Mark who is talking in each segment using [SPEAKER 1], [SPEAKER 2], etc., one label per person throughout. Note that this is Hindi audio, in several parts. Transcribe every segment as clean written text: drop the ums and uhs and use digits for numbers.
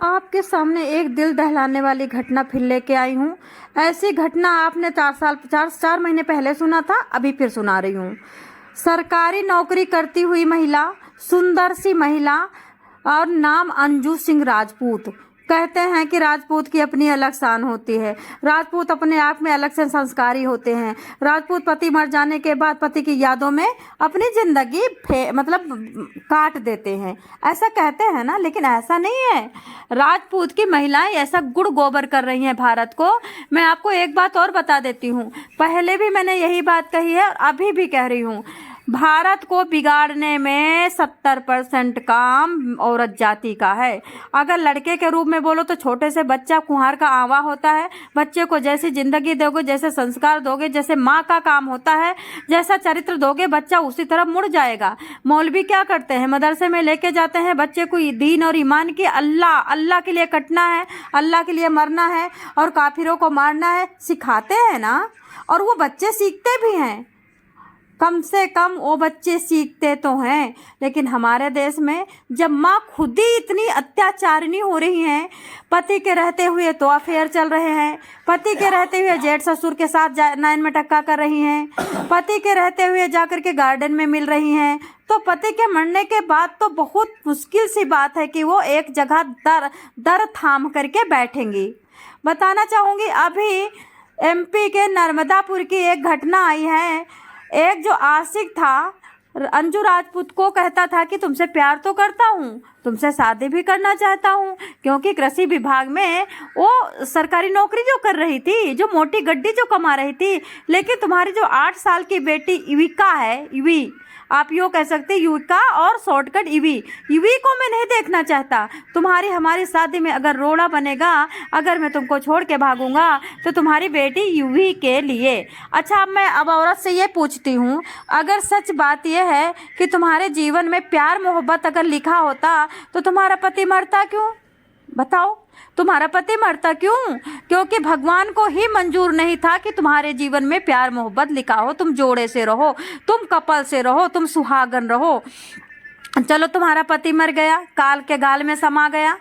[SPEAKER 1] आपके सामने एक दिल दहलाने वाली घटना फिर लेके आई हूँ। ऐसी घटना आपने 4 महीने पहले सुना था, अभी फिर सुना रही हूँ। सरकारी नौकरी करती हुई महिला, सुंदर सी महिला, और नाम अंजू सिंह राजपूत। कहते हैं कि राजपूत की अपनी अलग शान होती है। राजपूत अपने आप में अलग से संस्कारी होते हैं। राजपूत पति मर जाने के बाद पति की यादों में अपनी जिंदगी मतलब काट देते हैं, ऐसा कहते हैं ना, लेकिन ऐसा नहीं है। राजपूत की महिलाएं ऐसा गुड़ गोबर कर रही हैं भारत को। मैं आपको एक बात और बता देती हूँ, पहले भी मैंने यही बात कही है और अभी भी कह रही हूँ। भारत को बिगाड़ने में 70% काम औरत जाति का है। अगर लड़के के रूप में बोलो तो छोटे से बच्चा कुंवार का आवा होता है। बच्चे को जैसी जिंदगी दोगे, जैसे संस्कार दोगे, जैसे माँ का काम होता है, जैसा चरित्र दोगे, बच्चा उसी तरफ मुड़ जाएगा। मौलवी क्या करते हैं, मदरसे में लेके जाते हैं बच्चे को दीन और ईमान की, अल्लाह के लिए कटना है, अल्लाह के लिए मरना है और काफिरों को मारना है, सिखाते हैं ना। और वो बच्चे सीखते भी हैं, कम से कम वो बच्चे सीखते तो हैं। लेकिन हमारे देश में जब माँ खुद ही इतनी अत्याचारिणी हो रही हैं, पति के रहते हुए तो अफेयर चल रहे हैं, पति के रहते हुए जेठ ससुर के साथ नैन में टक्का कर रही हैं, पति के रहते हुए जाकर के गार्डन में मिल रही हैं, तो पति के मरने के बाद तो बहुत मुश्किल सी बात है कि वो एक जगह दर थाम करके बैठेंगी। बताना चाहूँगी, अभी MP के नर्मदापुर की एक घटना आई है। एक जो आशिक था अंजू राजपूत को कहता था कि तुमसे प्यार तो करता हूँ, तुमसे शादी भी करना चाहता हूँ, क्योंकि कृषि विभाग में वो सरकारी नौकरी जो कर रही थी, जो मोटी गड्डी जो कमा रही थी। लेकिन तुम्हारी जो 8 साल की बेटी युविका है, युवी, आप यूँ कह सकते युविका और शॉर्टकट युवी को मैं नहीं देखना चाहता। तुम्हारी हमारी शादी में अगर रोड़ा बनेगा, अगर मैं तुमको छोड़ के भागूंगा तो तुम्हारी बेटी युवी के लिए। अच्छा, अब औरत से ये पूछती हूँ, अगर सच बात यह है कि तुम्हारे जीवन में प्यार मोहब्बत अगर लिखा होता तो तुम्हारा पति मरता क्यों? बताओ, तुम्हारा पति मरता क्यों? क्योंकि भगवान को ही मंजूर नहीं था कि तुम्हारे जीवन में प्यार मोहब्बत लिखा हो। तुम जोड़े से रहो, तुम कपल से रहो, तुम सुहागन रहो। चलो, तुम्हारा पति मर गया, काल के गाल में समा गया,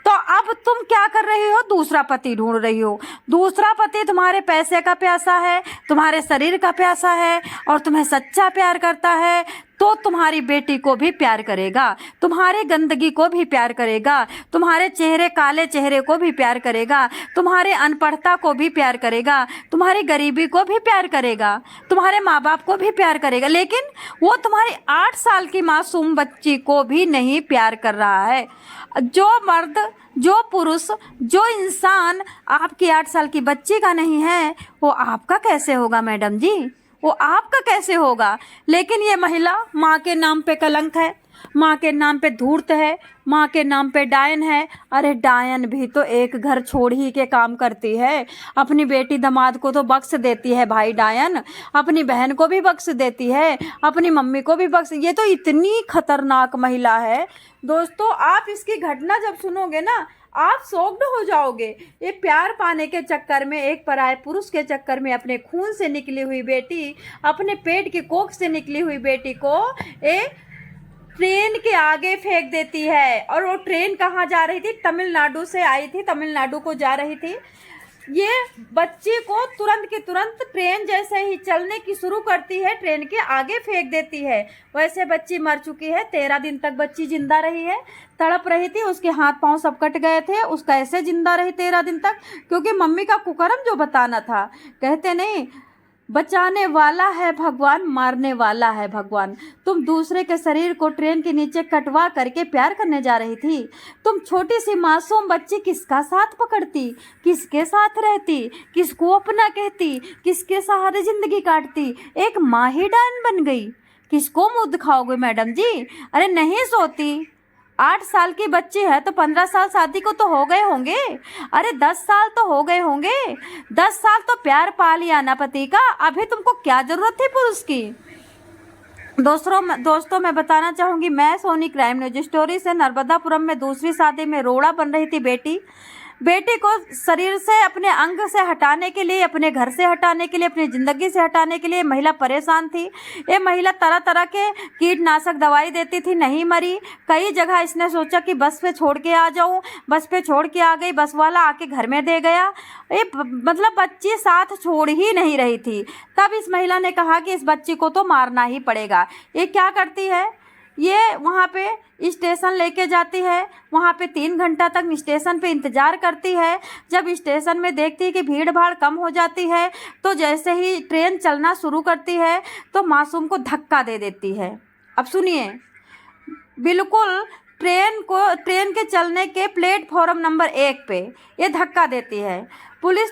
[SPEAKER 1] तो अब तुम क्या कर रही हो? दूसरा पति ढूंढ रही हो। दूसरा पति तुम्हारे पैसे का प्यासा है, तुम्हारे शरीर का प्यासा है और तुम्हें सच्चा प्यार करता है, तो तुम्हारी बेटी को भी प्यार करेगा, तुम्हारे गंदगी को भी प्यार करेगा, तुम्हारे चेहरे काले चेहरे को भी प्यार करेगा, तुम्हारे अनपढ़ता को भी प्यार करेगा, तुम्हारी गरीबी को भी प्यार करेगा, तुम्हारे माँ बाप को भी प्यार करेगा। लेकिन वो तुम्हारी 8 साल की मासूम बच्ची को भी नहीं प्यार कर रहा है। जो मर्द, जो पुरुष, जो इंसान आपकी 8 साल की बच्ची का नहीं है, वो आपका कैसे होगा मैडम जी? वो आपका कैसे होगा? लेकिन ये महिला माँ के नाम पे कलंक है, माँ के नाम पे धूर्त है, माँ के नाम पे डायन है। अरे डायन भी तो एक घर छोड़ ही के काम करती है। अपनी बेटी दामाद को तो बख्श देती है भाई डायन, अपनी बहन को भी बख्श देती है, अपनी मम्मी को भी बख्श। ये तो इतनी खतरनाक महिला है दोस्तों। आप इसकी घटना जब सुनोगे ना, आप शॉक्ड हो जाओगे। ये प्यार पाने के चक्कर में, एक पराये पुरुष के चक्कर में अपने खून से निकली हुई बेटी, अपने पेट की कोख से निकली हुई बेटी को एक ट्रेन के आगे फेंक देती है। और वो ट्रेन कहाँ जा रही थी? तमिलनाडु से आई थी, तमिलनाडु को जा रही थी। ये बच्ची को तुरंत के तुरंत ट्रेन जैसे ही चलने की शुरू करती है, ट्रेन के आगे फेंक देती है। वैसे बच्ची मर चुकी है, 13 दिन तक बच्ची जिंदा रही है, तड़प रही थी, उसके हाथ पांव सब कट गए थे। उसका ऐसे जिंदा रही 13 दिन तक, क्योंकि मम्मी का कुकर्म जो बताना था। कहते नहीं, बचाने वाला है भगवान, मारने वाला है भगवान। तुम दूसरे के शरीर को ट्रेन के नीचे कटवा करके प्यार करने जा रही थी। तुम छोटी सी मासूम बच्ची किसका साथ पकड़ती, किसके साथ रहती, किसको अपना कहती, किसके सहारे जिंदगी काटती? एक माँ ही डायन बन गई। किसको मुंह दिखाओगे मैडम जी? अरे नहीं सोती। 8 साल की बच्ची है तो 15 साल शादी को तो हो गए होंगे। अरे 10 साल तो हो गए होंगे। 10 साल तो प्यार पा लिया ना पति का, अभी तुमको क्या जरूरत थी पुरुष की? दोस्तों मैं बताना चाहूँगी, मैं सोनी क्राइम न्यूज स्टोरी से नर्मदापुरम में दूसरी शादी में रोड़ा बन रही थी बेटी। बेटी को शरीर से, अपने अंग से हटाने के लिए, अपने घर से हटाने के लिए, अपनी ज़िंदगी से हटाने के लिए महिला परेशान थी। ये महिला तरह तरह के कीटनाशक दवाई देती थी, नहीं मरी। कई जगह इसने सोचा कि बस पे छोड़ के आ जाऊं, बस पे छोड़ के आ गई, बस वाला आके घर में दे गया। ये मतलब बच्ची साथ छोड़ ही नहीं रही थी। तब इस महिला ने कहा कि इस बच्ची को तो मारना ही पड़ेगा। ये क्या करती है, ये वहाँ पे स्टेशन लेके जाती है, वहाँ पे 3 घंटा तक स्टेशन पे इंतज़ार करती है। जब स्टेशन में देखती है कि भीड़ भाड़ कम हो जाती है, तो जैसे ही ट्रेन चलना शुरू करती है तो मासूम को धक्का दे देती है। अब सुनिए, बिल्कुल ट्रेन के चलने के प्लेटफॉर्म नंबर 1 पे ये धक्का देती है। पुलिस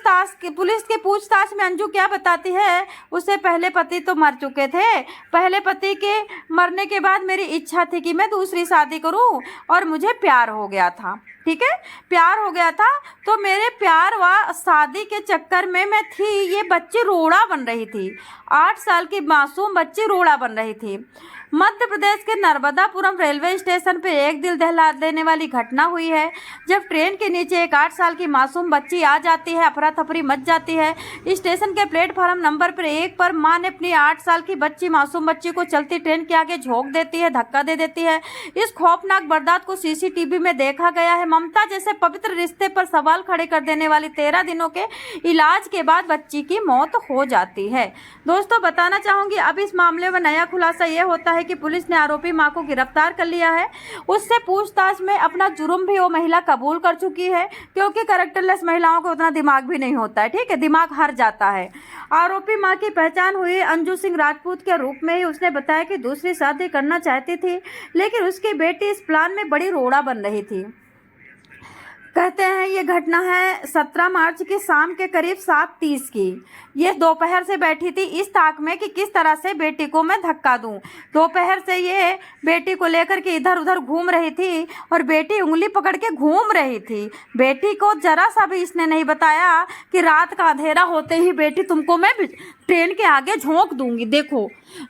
[SPEAKER 1] की पूछताछ में अंजू क्या बताती है, उससे पहले पति तो मर चुके थे। पहले पति के मरने के बाद मेरी इच्छा थी कि मैं दूसरी शादी करूं और मुझे प्यार हो गया था। ठीक है, प्यार हो गया था, तो मेरे प्यार व शादी के चक्कर में मैं थी, ये बच्ची रोड़ा बन रही थी। 8 साल की मासूम बच्ची रोड़ा बन रही थी। मध्य प्रदेश के नर्मदापुरम रेलवे स्टेशन पर एक दिल दहला देने वाली घटना हुई है, जब ट्रेन के नीचे एक 8 साल की मासूम बच्ची आ जाती है। अफरा तफरी मच जाती है। स्टेशन के प्लेटफॉर्म नंबर पर 1 पर मां ने अपनी 8 साल की मासूम बच्ची को चलती ट्रेन के आगे झोंक देती है, धक्का दे देती है। इस खौफनाक वारदात को सीसीटीवी में देखा गया है। ममता जैसे पवित्र रिश्ते पर सवाल खड़े कर देने वाली 13 दिनों के इलाज के बाद बच्ची की मौत हो जाती है। दोस्तों, बताना चाहूंगी, अब इस मामले में नया खुलासा ये होता है कि पुलिस ने आरोपी मां को गिरफ्तार कर लिया है। उससे पूछताछ में अपना जुर्म भी वो महिला कबूल कर चुकी है, क्योंकि कैरेक्टरलेस महिलाओं को उतना दिमाग भी नहीं होता है। ठीक है, दिमाग हार जाता है। आरोपी मां की पहचान हुई अंजू सिंह राजपूत के रूप में ही। उसने बताया कि दूसरी शादी करना चाहती थी, लेकिन उसकी बेटी इस प्लान में बड़ी रोड़ा बन रही थी। कहते हैं ये घटना है 17 मार्च की शाम के करीब 7:30 की। ये दोपहर से बैठी थी इस ताक में कि किस तरह से बेटी को मैं धक्का दूं। दोपहर से ये बेटी को लेकर के इधर उधर घूम रही थी और बेटी उंगली पकड़ के घूम रही थी। बेटी को जरा सा भी इसने नहीं बताया कि रात का अंधेरा होते ही बेटी तुमको मैं ट्रेन के आगे झोंक दूंगी। देखो,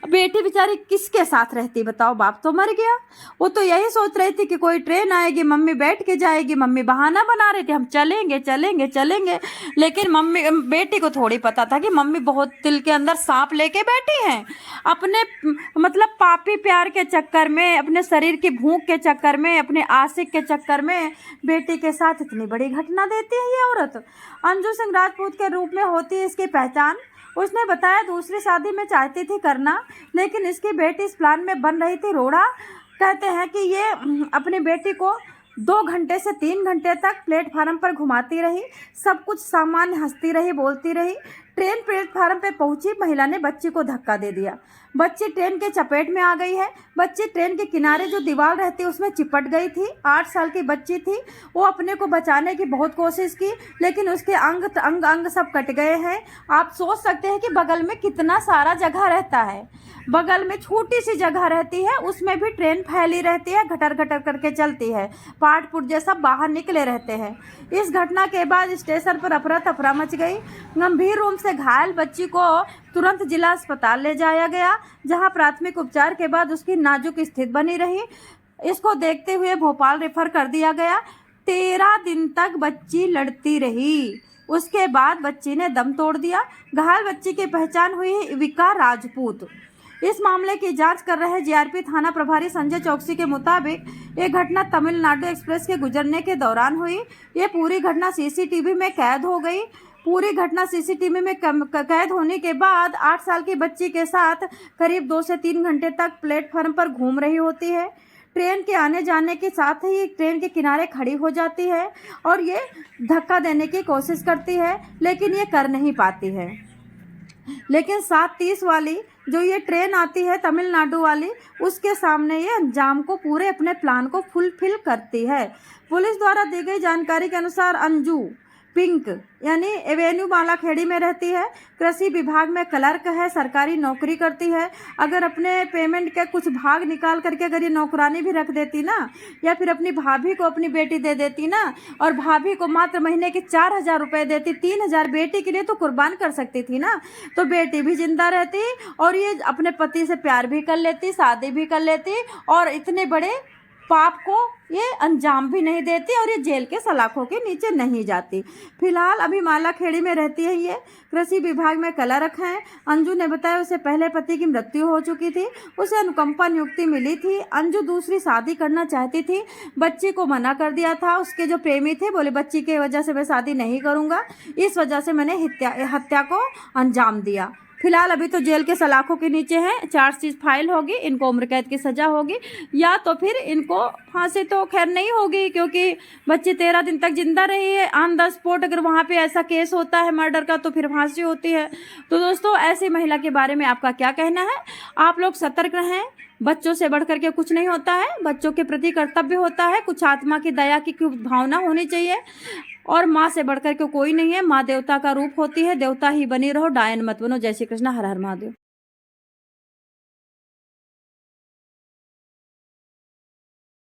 [SPEAKER 1] बेटी बेचारी किसके साथ रहती, बताओ, बाप तो मर गया। वो तो यही सोच रही थी कि कोई ट्रेन आएगी, मम्मी बैठ के जाएगी। मम्मी बहाना बना रही थी, हम चलेंगे चलेंगे चलेंगे। लेकिन बेटी को थोड़ी पता था कि मम्मी बहुत दिल के अंदर सांप लेके बैठी हैं। अपने मतलब पापी प्यार के चक्कर में, अपने शरीर की भूख के चक्कर में, अपने आशिक के चक्कर में बेटी के साथ इतनी बड़ी घटना देती है ये औरत। अंजू सिंह राजपूत के रूप में होती है इसकी पहचान। उसने बताया दूसरी शादी में चाहती थी करना, लेकिन इसकी बेटी इस प्लान में बन रही थी रोड़ा। कहते हैं कि ये अपनी बेटी को 2 घंटे से 3 घंटे तक प्लेटफार्म पर घुमाती रही। सब कुछ सामान्य हंसती रही, बोलती रही। ट्रेन प्लेटफार्म पे पहुंची, महिला ने बच्ची को धक्का दे दिया। बच्ची ट्रेन के चपेट में आ गई है। बच्ची ट्रेन के किनारे जो दीवार रहती है उसमें चिपट गई थी। 8 साल की बच्ची थी। वो अपने को बचाने की बहुत कोशिश की, लेकिन उसके अंग सब कट गए हैं। आप सोच सकते हैं कि बगल में कितना सारा जगह रहता है। बगल में छोटी सी जगह रहती है, उसमें भी ट्रेन फैली रहती है, घटर घटर करके चलती है, पाट पुर्जे सब बाहर निकले रहते हैं। इस घटना के बाद स्टेशन पर अफरा तफरा मच गई। गंभीर रूप से घायल बच्ची को तुरंत जिला अस्पताल ले जाया गया, जहां प्राथमिक उपचार के बाद उसकी नाजुक स्थिति बनी रही। इसको देखते हुए भोपाल रेफर कर दिया गया। 13 दिन तक बच्ची लड़ती रही। उसके बाद बच्ची ने दम तोड़ दिया। घायल बच्ची की पहचान हुई विका राजपूत। इस मामले की जांच कर रहे जीआरपी थाना प्रभारी संजय चौकसी के मुताबिक ये घटना तमिलनाडु एक्सप्रेस के गुजरने के दौरान हुई। ये पूरी घटना सीसीटीवी में कैद हो गई। पूरी घटना सीसीटीवी में कैद होने के बाद 8 साल की बच्ची के साथ करीब 2 से 3 घंटे तक प्लेटफार्म पर घूम रही होती है। ट्रेन के आने जाने के साथ ही ट्रेन के किनारे खड़ी हो जाती है और ये धक्का देने की कोशिश करती है, लेकिन ये कर नहीं पाती है। लेकिन 7:30 वाली जो ये ट्रेन आती है तमिलनाडु वाली, उसके सामने ये अंजाम को पूरे अपने प्लान को फुलफिल करती है। पुलिस द्वारा दी गई जानकारी के अनुसार अंजू पिंक यानी एवेन्यू बालाखेड़ी में रहती है। कृषि विभाग में क्लर्क है, सरकारी नौकरी करती है। अगर अपने पेमेंट के कुछ भाग निकाल करके अगर ये नौकरानी भी रख देती ना, या फिर अपनी भाभी को अपनी बेटी दे देती ना, और भाभी को मात्र महीने के 4,000 रुपये देती, 3,000 बेटी के लिए तो कुर्बान कर सकती थी ना, तो बेटी भी जिंदा रहती और ये अपने पति से प्यार भी कर लेती, शादी भी कर लेती और इतने बड़े पाप को ये अंजाम भी नहीं देती और ये जेल के सलाखों के नीचे नहीं जाती। फिलहाल अभी माला खेड़ी में रहती है। ये कृषि विभाग में कलरक हैं। अंजू ने बताया उसे पहले पति की मृत्यु हो चुकी थी, उसे अनुकंपा नियुक्ति मिली थी। अंजू दूसरी शादी करना चाहती थी, बच्ची को मना कर दिया था। उसके जो प्रेमी थे बोले बच्ची की वजह से मैं शादी नहीं करूँगा, इस वजह से मैंने हत्या को अंजाम दिया। फिलहाल अभी तो जेल के सलाखों के नीचे हैं। चार्जशीट फाइल होगी, इनको उम्र कैद की सजा होगी या तो फिर इनको फांसी तो खैर नहीं होगी, क्योंकि बच्ची 13 दिन तक जिंदा रही है। ऑन द स्पॉट अगर वहाँ पे ऐसा केस होता है मर्डर का तो फिर फांसी होती है। तो दोस्तों ऐसी महिला के बारे में आपका क्या कहना है? आप लोग सतर्क रहें, बच्चों से बढ़ करके कुछ नहीं होता है, बच्चों के प्रति कर्तव्य होता है, कुछ आत्मा की दया की भावना होनी चाहिए और माँ से बढ़कर के कोई नहीं है। माँ देवता का रूप होती है, देवता ही बनी रहो, डायन मत बनो। जय श्री कृष्ण, हर हर महादेव।